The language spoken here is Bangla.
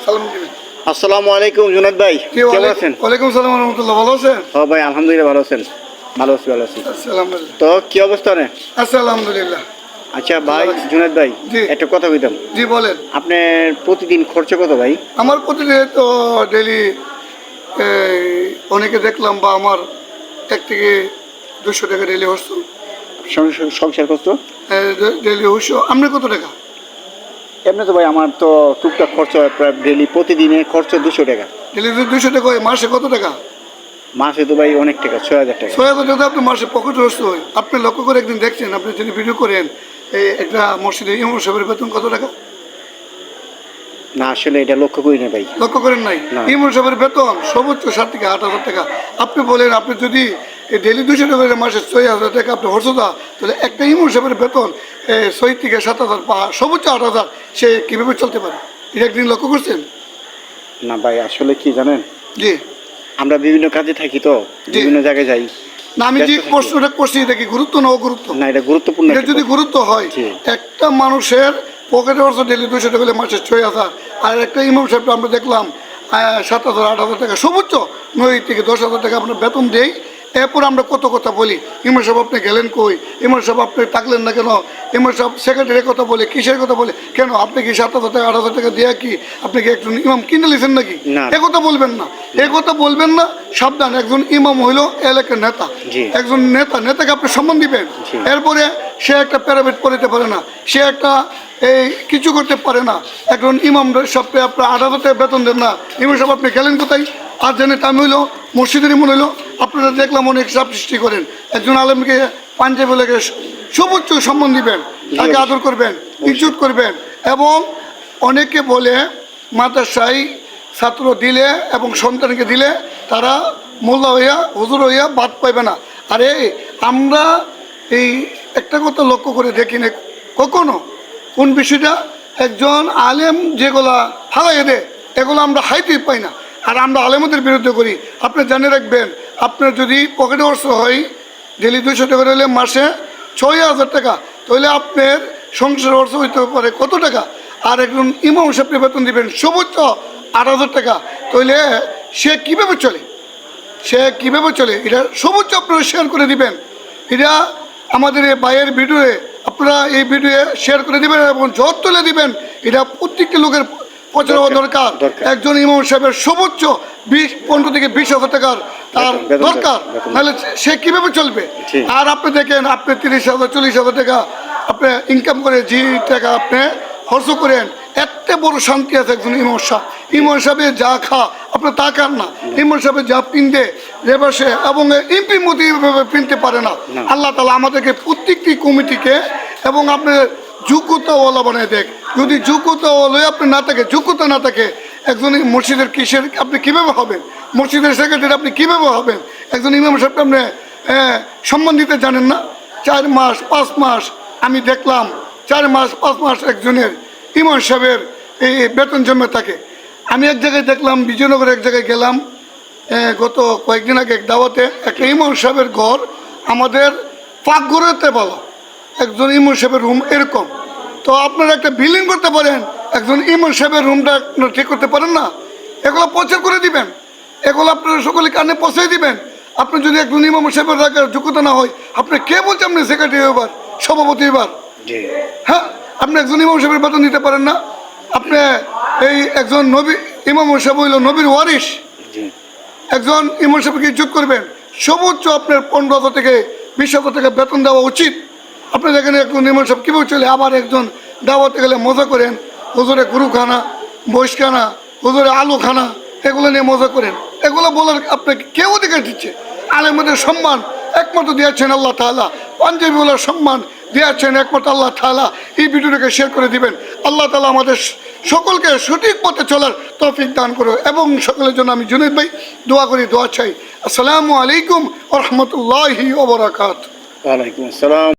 সালাম দিবেন। আসসালামু আলাইকুম জুনায়েদ ভাই, কেমন আছেন? ওয়ালাইকুম সালাম ওয়া রাহমাতুল্লাহ। ভালো আছেন? ও ভাই আলহামদুলিল্লাহ ভালো আছেন। ভালো আছি। আলহামদুলিল্লাহ। তো কি অবস্থা রে? আলহামদুলিল্লাহ। আচ্ছা ভাই জুনায়েদ ভাই, জি। একটা কথা কইতাম। জি বলেন। আপনার প্রতিদিন খরচ কত ভাই? আমার প্রতিদিন তো ডেইলি অনেকে দেখলাম বা আমার 1 থেকে 200 টাকা ডেইলি হচ্ছে। সংসার কত? ডেইলি হচ্ছে। আপনার কত টাকা? এমনি তো ভাই আমার তো টুকটাক খরচ হয় প্রায় ডেইলি প্রতিদিনে খরচ 200 টাকা। ডেইলি 200 টাকা হয়, মাসে কত টাকা? মাসে তো ভাই অনেক টাকা, 6000 টাকা। 6000 টাকা আপনি মাসে পকেটে হচ্ছে হয়। আপনি লক্ষ্য করে একদিন দেখছেন, আপনি যদি ভিডিও করেন একটা মসজিদে ইমাম সাহেবের বেতন কত টাকা? না আসলে এটা লক্ষ্য করি না ভাই। লক্ষ্য করেন নাই? ইমাম সাহেবের বেতন সর্বোচ্চ 7 থেকে 8000 টাকা। আপনি বলেন, আপনি যদি ডেলি 200 টাকা করে মাসে 6000 টাকা আপনি হরসদা, তাহলে একটা ইমাম সাহেবের বেতন 6 থেকে 7000 বা সর্বোচ্চ 8000, সে কীভাবে চলতে পারে? এটা একদিন লক্ষ্য করছেন? না ভাই আসলে কি জানেন, জি, আমরা বিভিন্ন কাজে থাকি তো, বিভিন্ন জায়গায় যাই। না আমি যে প্রশ্নটা করছি এটা কি গুরুত্ব না অগুরুত্ব? না এটা গুরুত্বপূর্ণ। এটা যদি গুরুত্ব হয়, একটা মানুষের পকেটে হচ্ছে ডেলি 200 টাকা মাসে 6000, আর একটা ইমাম সাহেব আমরা দেখলাম 7000 8000 টাকা, সর্বোচ্চ 9 থেকে 10,000 টাকা আপনার বেতন দেই। এরপর আমরা কত কথা বলি, ইমাম সাহেব আপনি গেলেন কই, ইমাম সাহেব আপনি থাকলেন না কেন, ইমাম সাহেব সেক্রেটারির কথা বলে, কিসের কথা বলে, কেন আপনি কি 7000 টাকা 8000 টাকা দেওয়া কি আপনি কি একজন ইমাম কিনে নিয়েছেন নাকি? এ কথা বলবেন না, এ কথা বলবেন না, সাবধান। একজন ইমাম হইল এলাকার নেতা, একজন নেতাকে আপনি সম্মান দিবেন। এরপরে সে একটা প্যারাবেট পড়িতে পারে না, সে একটা কিছু করতে পারে না। একজন ইমাম সপ্তাহে আপনার 8000 টাকা বেতন দেন না, ইমাম সাহেব আপনি গেলেন কোথায়? আর জানে আমি হইলো মসজিদের ইমাম হইলো, আপনারা দেখলাম অনেক চাপ সৃষ্টি করেন। একজন আলেমকে পাঞ্জাবি লেগে সর্বোচ্চ সম্মান দিবেন, তাকে আদর করবেন, ইজ্জত করবেন। এবং অনেকে বলে মাদ্রাসায় ছাত্র দিলে এবং সন্তানকে দিলে তারা মোল্লা হইয়া হুজুর হইয়া বাদ পাইবে না। আরে আমরা এই একটা কথা লক্ষ্য করে দেখি না কখনো কোন বিষয়টা, একজন আলেম যেগুলা ফালাই দেয় এগুলো আমরা হাইতে পাই না, আর আমরা আলেমদের বিরুদ্ধে করি। আপনি জানে রাখবেন, আপনার যদি পকেটে অর্থ হয় ডেলি 200 টাকা হলে মাসে 6000 টাকা, তাহলে আপনার সংসার অর্থ হইতে পারে কত টাকা? আর একজন ইমাম সাহেবকে বেতন দিবেন সর্বোচ্চ 8000 টাকা, তাহলে সে কীভাবে চলে? এটা সর্বোচ্চ আপনারা শেয়ার করে দিবেন। এটা আমাদের এই ভাইয়ের ভিডিওয়ে আপনারা এই ভিডিও শেয়ার করে দিবেন এবং জোর তুলে দিবেন। এটা প্রত্যেকটি লোকের প্রচার হওয়া দরকার। একজন ইমাম সাহেবের সর্বোচ্চ 15 থেকে 20,000 টাকার তার দরকার, নাহলে সে কীভাবে চলবে? আর আপনি দেখেন, আপনি 30,000 40,000 টাকা আপনি ইনকাম করে যে টাকা আপনি খরচ করেন, এত বড় শান্তি আছে একজন ইমাম সাহেব। ইমাম সাহেবের যা খা আপনি তা খান না, ইমাম সাহেবের যা পিনতে রেবাসে এবং এমপি মোদি পিনতে পারে না। আল্লাহ তাআলা আমাদেরকে প্রত্যেকটি কমিটিকে এবং আপনার যোগ্যতাওয়ালা বানিয়ে দেখ। যদি যোগ্যতাওয়ালা আপনি না থাকে, যোগ্যতা না থাকে, একজন মসজিদের কিসের আপনি কীভাবে হবেন? মসজিদের সেক্রেটারি আপনি কীভাবে হবেন? একজন ইমাম সাহেবকে আপনি সম্মান দিতে জানেন না? 4 মাস 5 মাস আমি দেখলাম, 4 মাস 5 মাস একজনের ইমাম সাহেবের এই বেতন জমে থাকে। আমি এক জায়গায় দেখলাম, বিজয়নগরে এক জায়গায় গেলাম গত কয়েকদিন আগে এক দাওয়াতে, একটা ইমাম সাহেবের ঘর আমাদের পাকঘরেতে বলো, একজন ইমাম সাহেবের রুম এরকম। তো আপনারা একটা বিল্ডিং করতে পারেন, একজন ইমাম সাহেবের রুমটা আপনারা ঠিক করতে পারেন না? এগুলো প্রচার করে দিবেন, এগুলো আপনারা সকলে কানে পৌঁছাই দিবেন। আপনি যদি একজন ইমাম সাহেবের রাখার যোগ্যতা না হয়, আপনি কে বলছে আপনি সেক্রেটারি এবার সভাপতি এবার? হ্যাঁ, আপনি একজন ইমাম সাহেবের বেতন দিতে পারেন না? আপনি এই একজন নবী ইমাম সাহেব হইল নবীর ওয়ারিশ, একজন ইমাম সাহেবকে ইজ্জত করবেন। সর্বোচ্চ আপনার 15,000 থেকে 20,000 টাকা বেতন দেওয়া উচিত। আপনি দেখেন একজন ইমাম সাহেব কীভাবে চলে। আবার একজন দাওয়াতে গেলে মজা করেন, হুজুরে গরু খানা, বইস খানা, হুজুরে আলু খানা, এগুলো নিয়ে মজা করেন। এগুলো বলার আপনাকে কেউ অধিকার দিচ্ছে? আলেমদের সম্মান একমাত্র দিয়েছেন আল্লাহ তাআলা, পাঞ্জাবি বলার সম্মান দিয়েছেন একমাত্র আল্লাহ তাআলা। এই ভিডিওটাকে শেয়ার করে দিবেন। আল্লাহ তাআলা আমাদের সকলকে সঠিক পথে চলার তৌফিক দান করো। এবং সকলের জন্য আমি জুনায়েদ ভাই দোয়া করি, দোয়া চাই। আসসালামু আলাইকুম ওয়া রাহমাতুল্লাহি ওয়া বারাকাতুহু। ওয়ালাইকুম আসসালাম।